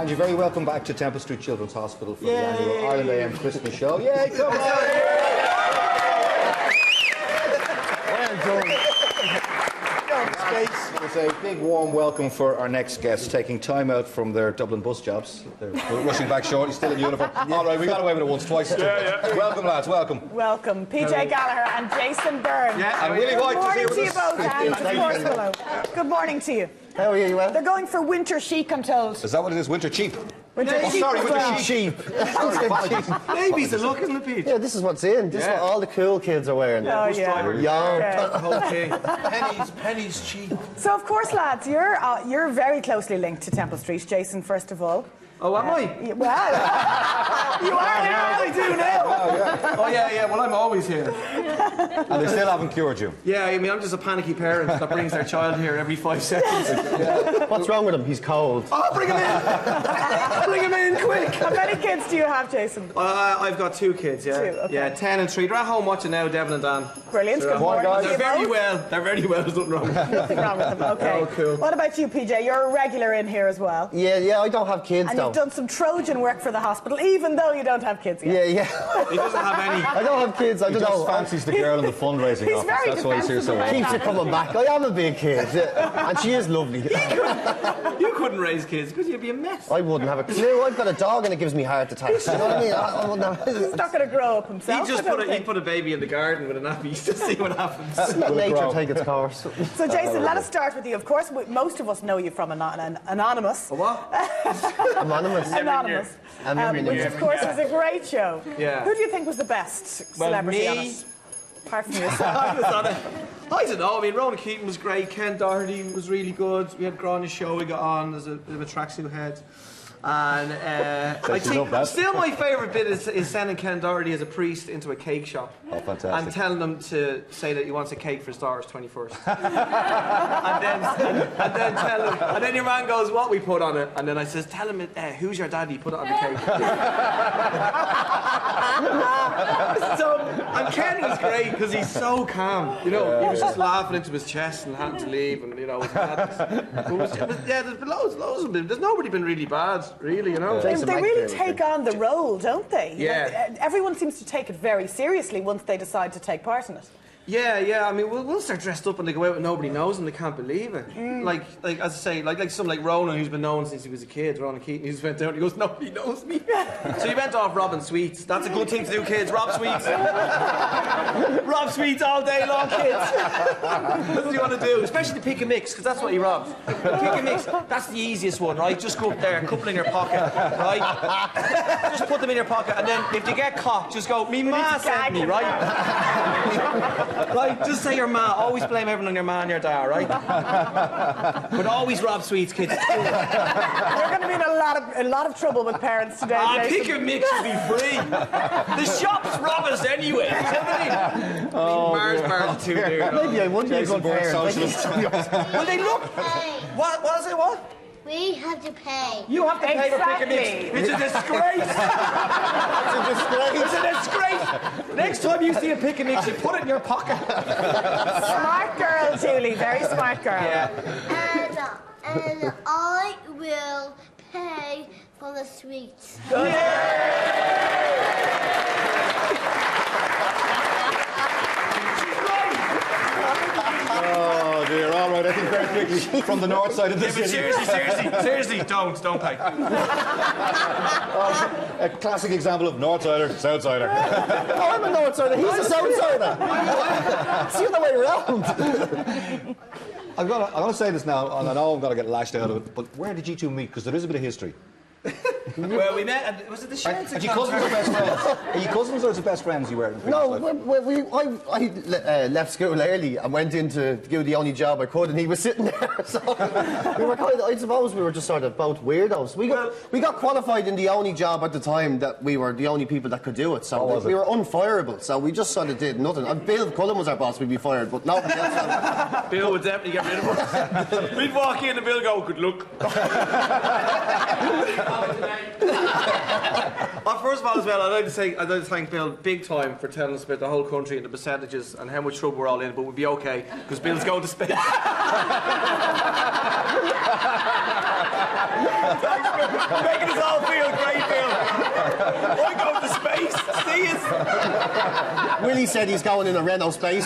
And you're very welcome back to Temple Street Children's Hospital for the annual Ireland AM Christmas show. Yay, come on! Well done. It's a big warm welcome for our next guests, taking time out from their Dublin bus jobs. They're rushing back shortly, still in uniform. All right, we got away with it once, twice. Welcome, lads, welcome. Welcome, PJ Gallagher and Jason Byrne. Yeah, and Willie White. Good morning to you both, and of course, hello. Good morning to you. How are you, well? They're going for winter chic, I'm told. Is that what it is, winter cheap? Winter cheap. Sorry, winter well. cheap. Sorry, apologies. Babies are looking at Pete. Yeah, this is what's in. This is what all the cool kids are wearing. Oh, yeah. Yeah. Okay. Pennies cheap. So, of course, lads, you're very closely linked to Temple Street. Jason, first of all. Oh, am I? Well, you are now. I do now. Oh, yeah. Well, I'm always here. And they still haven't cured you. Yeah, I mean, I'm just a panicky parent that brings their child here every 5 seconds. What's wrong with him? He's cold. Oh, bring him in! Bring him in, quick! How many kids do you have, Jason? I've got 2 kids, yeah. 2, okay. Yeah, 10 and 3. They're at home watching now, Devin and Dan. Brilliant. Good morning. They're very well. They're very well. There's nothing wrong. Nothing wrong with them. Okay. Oh, cool. What about you, PJ? You're a regular in here as well. Yeah, I don't have kids, And though. you've done some Trojan work for the hospital, even though you don't have kids yet. Yeah. He doesn't have any. I don't have kids, I He don't just know. fancies the girl in the fundraising He's office. very That's why he's here so defensive often. Keeps it coming back. I am a big kid, and she is lovely. You couldn't raise kids because you'd be a mess. I wouldn't have a clue. I've got a dog and it gives me heart attacks. You know what I mean? I wouldn't have... He's not going to grow up himself. He'd put a baby in the garden with a nappy just to see what happens. Let nature take its course. So, Jason, let us start with you. Of course, most of us know you from Anonymous. A what? Anonymous. Anonymous. Which, of course, was a great show. Yeah. Who do you think was the best celebrity on it? Apart from yourself. I was on it. I don't know. I mean, Ronan Keating was great. Ken Doherty was really good. We had Grana's show we got on as a bit of a tracksuit head. And I think still my favourite bit is sending Ken Doherty as a priest into a cake shop. Oh, fantastic. And telling them to say that he wants a cake for his daughter's 21st. and then your man goes, what we put on it? And then I says, tell him, who's your daddy? Put it on the cake. And Ken was great because he's so calm. You know, he was just laughing into his chest and had to leave, and you know, it was madness. There's been loads of them. There's nobody been really bad, really, you know. They really take on the role, don't they? Yeah. Like, everyone seems to take it very seriously once they decide to take part in it. Yeah. I mean, we'll start dressed up and they go out and nobody knows them. They can't believe it. Like as I say, like someone like Ronan, who's been known since he was a kid. Ronan Keating, he just went down and he goes, nobody knows me. So he went off robbing sweets. That's a good thing to do, kids. Rob sweets. Rob sweets all day long, kids. That's what you want to do, especially the pick and mix, because that's what he robbed. The pick and mix, that's the easiest one, right? Just go up there, a couple in your pocket, right? Just put them in your pocket, and then if you get caught, just go, me ma sent me, right? Right, just say your ma. Always blame everyone on your ma and your dad, right? But always rob sweets, kids. You're going to be in a lot of trouble with parents today. Pick and mix will be free. The shops rob us anyway. You know what I mean? Mars bar too there. Maybe I would be a good parent. Will they look? What is it? What? We have to pay. You have to pay for pick and mix. It's a disgrace. It's a disgrace. Next time you see a pick and mix, you put it in your pocket. Smart girl, Julie. Very smart girl. Yeah. And I will pay for the sweets. Oh dear, all right, I think very quickly from the north side of the city. Seriously, don't pay. A classic example of north sider, south sider. Oh, I'm a north sider. He's a south sider. It's the other way around. I'm gonna say this now, and I know I'm gonna get lashed out of it, but where did you two meet? Because there is a bit of history. Well, we met, and was it the Sheds? Are you cousins or best friends? Are you cousins or is it best friends you were in? No, I left school early and went in to do the only job I could, and he was sitting there. So we were kind of, I suppose we were just sort of both weirdos. We got qualified in the only job at the time that we were the only people that could do it. So we were unfireable. So we just sort of did nothing. And Bill Cullen was our boss, we'd be fired, but nobody else. Bill would definitely get rid of us. We'd walk in and Bill go, good luck. First of all, as well, I'd like to thank Bill big time for telling us about the whole country and the percentages and how much trouble we're all in, but we'll be okay because Bill's going to space. Making us all feel great, Bill. I'm going to space. See you. Willie said he's going in a Renault space.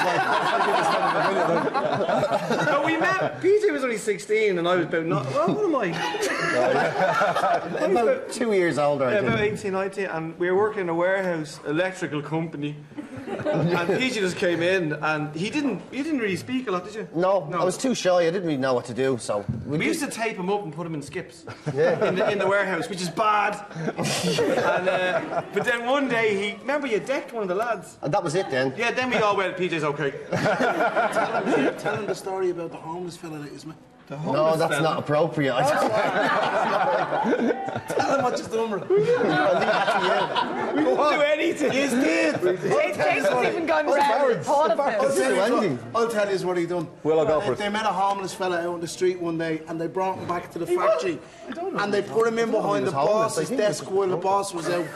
No, we met. PJ was only 16 and I was about what am I? About 2 years older, I think. About 18, 19, and we were working in a warehouse, electrical company. And PJ just came in, and you didn't really speak a lot, did you? No, I was too shy. I didn't really know what to do, so... We used to tape him up and put him in skips Yeah. in the warehouse, which is bad. But then one day, remember you decked one of the lads? And that was it then. Yeah, then we all went, PJ's okay. Tell him the story about the homeless fella that is me. No, that's not appropriate. Tell him what you've done, bro. We didn't do anything. He's dead. Jason's even gone round and thought of this. I'll tell you what he done. Well, I'll go for it. They met a homeless fella out on the street one day and they brought him back to the factory. And they put him in behind the boss's desk while the boss was out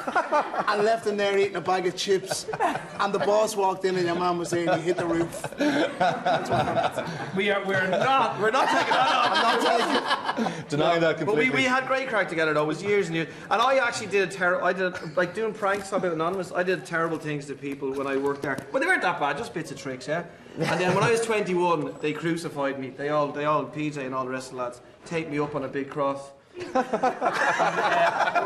and left him there eating a bag of chips. And the boss walked in and your man was there and he hit the roof. That's what happened. We're not taking that off. I'm not taking... Denying that But completely. we had great crack together though. It was years and years. And I actually did like doing pranks about Anonymous. I did terrible things to people when I worked there. But they weren't that bad, just bits of tricks, yeah. And then when I was 21, they crucified me. They all PJ and all the rest of the lads taped me up on a big cross.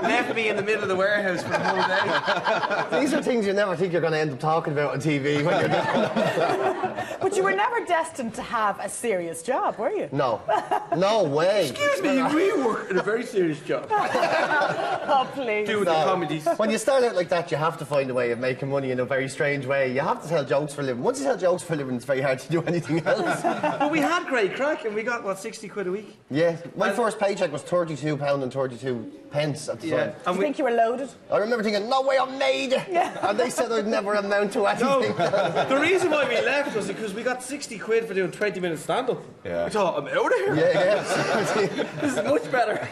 Left me in the middle of the warehouse for the whole day. These are things you never think you're going to end up talking about on TV when you're doing. But you were never destined to have a serious job, were you? No. No way. Excuse me, we work in a very serious job. Oh, please. Doing the comedies. When you start out like that, you have to find a way of making money in a very strange way. You have to tell jokes for a living. Once you tell jokes for a living, it's very hard to do anything else. But we had great crack and we got, what, 60 quid a week? Yeah. My first paycheck was £32 and 32 pence at the time. Do you think you were loaded? I remember thinking, no way I'm made! Yeah. And they said I'd never amount to anything. No, the reason why we left was because we got 60 quid for doing 20 minutes stand-up. Yeah. We thought, I'm out of here. Yeah. This is much better.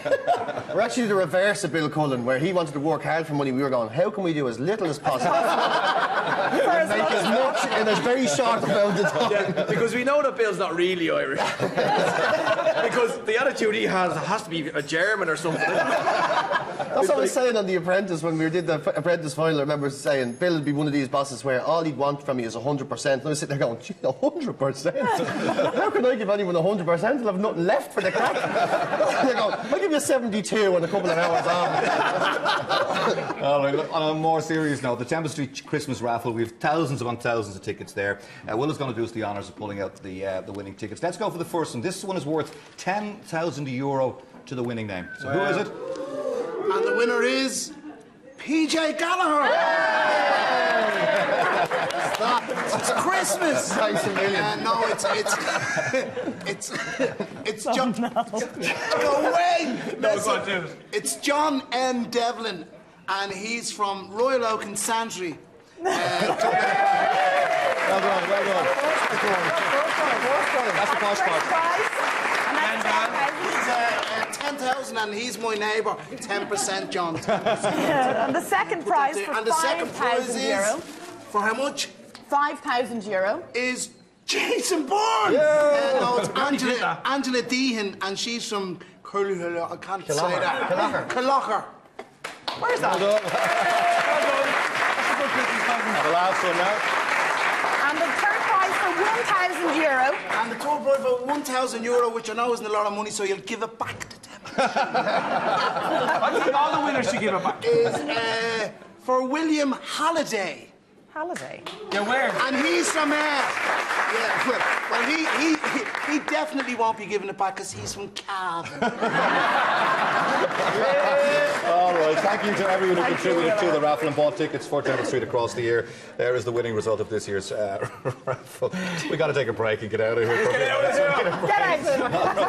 We're actually the reverse of Bill Cullen, where he wanted to work hard for money. We were going, how can we do as little as possible? And make as much in a very short amount of time. Yeah, because we know that Bill's not really Irish. Because the attitude he has to be a German or something. That's what I was saying on The Apprentice when we did the Apprentice final. I remember saying, Bill would be one of these bosses where all he'd want from me is 100%. And I was sitting there going, gee, 100%? How can I give anyone 100%? I'll have nothing left for the crack. They're going, I'll give you 72 and a couple of hours on. All right, look, on a more serious note, the Temple Street Christmas raffle, we have thousands upon thousands of tickets there. Will is going to do us the honours of pulling out the winning tickets. Let's go for the first one. This one is worth €10,000 to the winning name. So who is it? And the winner is PJ Gallagher. Stop. It's Christmas. Thanks a million. No, it's John. Go away. Listen, it's John N. Devlin, and he's from Royal Oak and Santry. Well done. That's the posh part. He's 10,000, and he's my neighbour. 10%, John. And the second prize for And the second prize is €5,000. for how much? €5,000. Is Jason Byrne. No, it's Angela Deehan, and she's from I can't say that. Gallagher. Where's that? Well done. The last one now. And the third prize for €1,000. And the third prize for €1,000, which I know isn't a lot of money, so you'll give it back to them. I think all the winners should give it back. Is for William Halliday. Halliday. Yeah, where? And he's from well, he definitely won't be giving it back because he's from Cavan. All right, thank you to everyone who contributed to the raffle and bought tickets for Temple Street across the year. There is the winning result of this year's raffle. We got to take a break and get out of here. Get out.